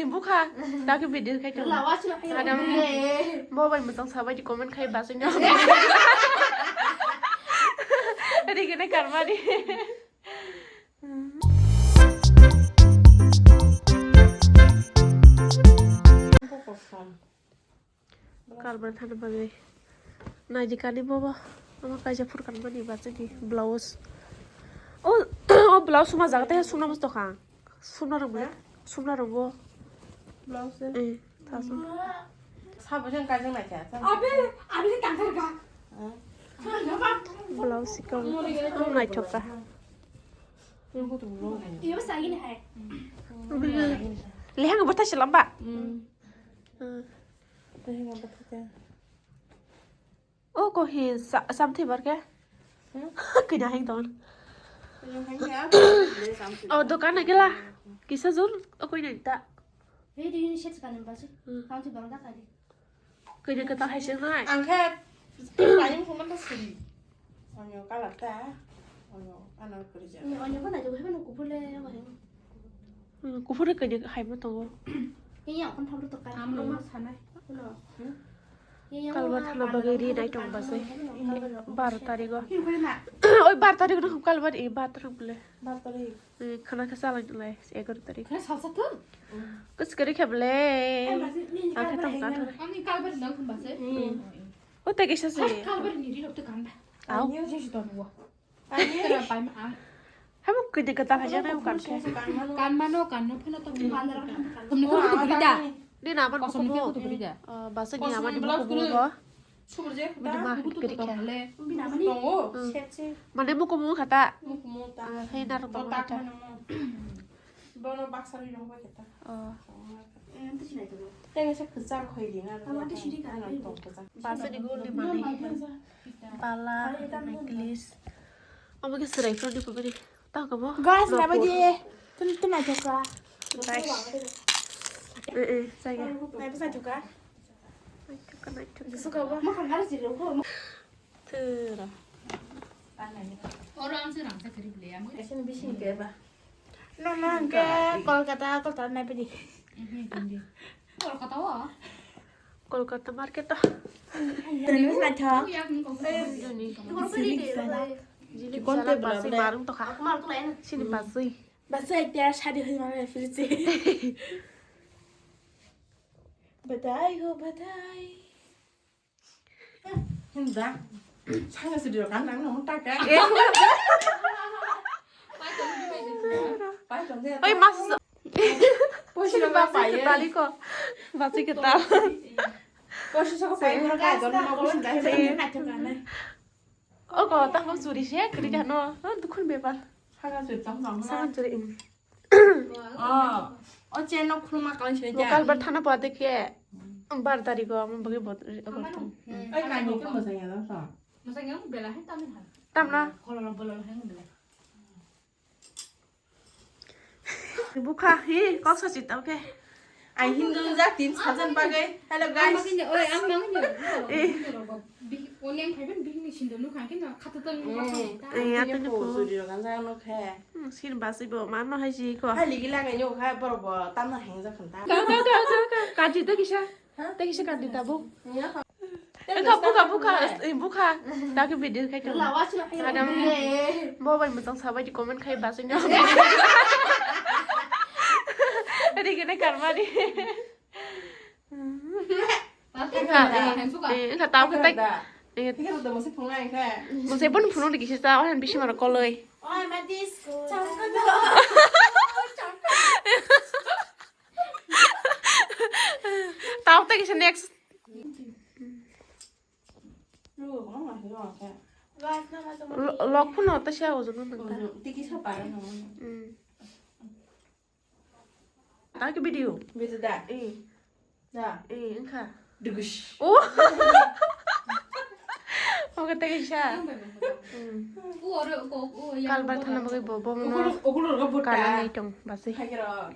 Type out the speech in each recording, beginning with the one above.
buka. Dah ke video kayak gitu. Ada mau bayi mentang sahabat di komen kayak bahasanya. Jadi kita karma di. Karma thana bagai. Nah jika ni bawa, nama kaja fur karma ni baca di blouse. Oh blouse cuma zagatnya suna mesti kan. Suna rambut. Blouse. Tahu. 사부전 가정 나게. 아베 당가가. Blouse sih kalau naik coba. 이것도 물어보네. 이거 싸긴 해. Lihat nggak betah sih lambak. Oh kok sampai berke? Kena hang ton. Oh dokan lagi lah. Kisah zul, aku ini tak. 왜 뒤에 셔츠 가는 거지? 아무튼 방다 가리. Kena kita hasil naik. angkat banyak pun mana sih onyo kalata onyo anak kerja 언니 건 아주 해봐 놓고 볼래 거 해. Kupur kena hai mah tunggu. 얘 양건 탑으로 또 가. 아무로만 사나 Kalau buat hana bagai di naik dong basai. Bar tadi gua. 힘들나 Oh bar tadi gua kalau buat bar terus boleh. 맞더리 Karena kesalahan lah seekor tadi. 그래 사사트? Kus kiri boleh. Aku tahu kan. 아니 깔바리 넌 봤어? Oh tak kisah sih. 깔바리 일이 없다 간다. Au. 아니요 제시도 누워 그래 바이마 안. Kamu kena kita hasil naik bukan? 간만어 간노 페나토 간다라. 그럼 그것도 그리다. Di nama 거기서 buku 그것도 그리다. bahasa di nama di buku gua. 수그제 Di mah kiri kiri. 원래 우리 나만이 동호 셋째 Mana buku mu kata? 고모다 Hai nar buku 딱 kata. 너는 박사를 이런 거 했다 뜻이 나죠. 내가 그자 거의 리나 아무한테 시리가 안 돼. Bahasa di gua di mana? Pala, necklace. Oh mungkin serai front di buku ni. Tahu kamu? 가스 나머지 또 나줄까? Saya. 나 bisa juga. Naik. suka 봐. 뭐 가르치려고. Terus. 어랑스랑 사 그리블래 아무. 애시는 미신이 빼봐 너는 그 콜카타 나쁘지. 뭘 갔다 와. Kolkata market dah. terus 나쳐. 야 그거. Ini. 이거 빨리 돼. Jadi salah bahasa marung toh kak. aku malu tuh lain. Sini bahasa. bahasa dia shadi himana filsi. badai. 힘들다 상에서 들어 간다 너무 딱해 빨리 좀 돼. Oh mas. 보시는 거 Bahasa 봐요. kita nih kok. Bahasa kita. 보시서 봐요. 그런 거 너는 보신다. Oh kalau tak mau suri sih kerja no. Tuh kan bebas. 사가지고 정상. Sangat suri. 어제 너 크루마 깔으셔야 Lokal bertanah buat dek bar tadi gua mau bagi buat bertanah. 아이 간이 좀 무슨 너 무슨 영 벨라 했다면 한. Tamna. 걸어라 벌러라 하는 벨라. Buka, kok saja tau ke? 아이 힘들자 딘 사전 바게. Hello guys. 근데 안 먹냐? 원래 팔면 비행기 신도는 가긴 카트던 거. Iya, tuh nyepu. 보수리로 간 사람 놓게. Sini bahasa ibu mana haji kok? 할 얘기라가 요 가 버버 땀나 행사 간다. Kaji tuh kisah. Tuh kisah kaji tabu. Buka. Dah ke video kayak gitu. Ada mau bayi mentang sahabat di komen kayak bahasanya. Jadi kita karma di. Enggak tahu kita. 이게 또 무슨 풍랑이 해. Meskipun penuh di kisah tahu kan bisa marah koloi. 아 마디스. Tahu tuh kisah next. 그리고 뭐가 맛있어. 가스 나마서. Lok pun otak sih aku tuh nonton. 띠기 셔봐요. Tahu ke video? 비즈다. 자, Enggak. 드그시. Oh. Mau kata kisah. Kalau bertanah bagi bobo mana? 오글오글 Kalau 볼까? nih dong pasti. 하기로.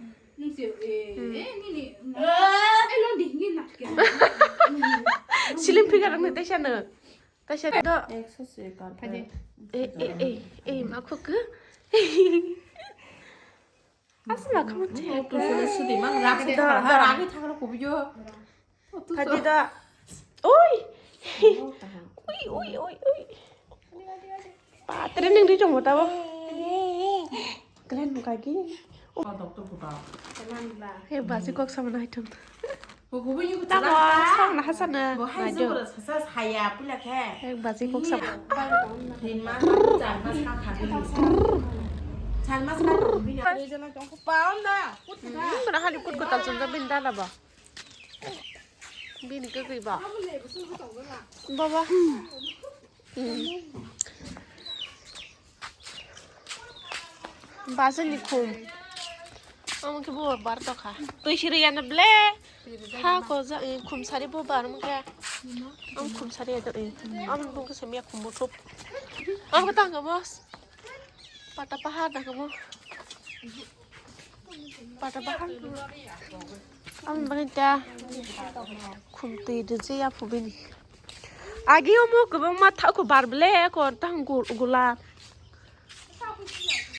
Silim pikiran nih teh sana. Teh sana. 엑소스일까? Maku ke? Asal lah kamu cek. tuh sudah sedih mang ragu taklah kopiyo. Tadi dah. Oi. Ui. Patrin yang di cuma tahu. Kalian buka gini. dokter buta. Hebat sih kok sama item. Kopiyo Tak mau sang lah sana. Maju. Saya pula ke. Hebat sih kok sama. Rin mas jangan mas kakak. Jangan mas kakak. Jangan jongkok paham dah. Mana hari ikut kota Sunda binda lah bah. Bini ke bah. Baba. Bahasa ni kum. Kamu ke bawa bar tu kah? Tu Syrian ble. Ha ko za kum sari bawa bar mungkin. Am kum sari ada ini. Am bung ke semia kum musup. Am kata nggak bos? Patah paha dah kamu. Patah paha. Am bagita. Kum tidur je ya pubini. Agi omo ke bang mata aku bar ble ko tang gula.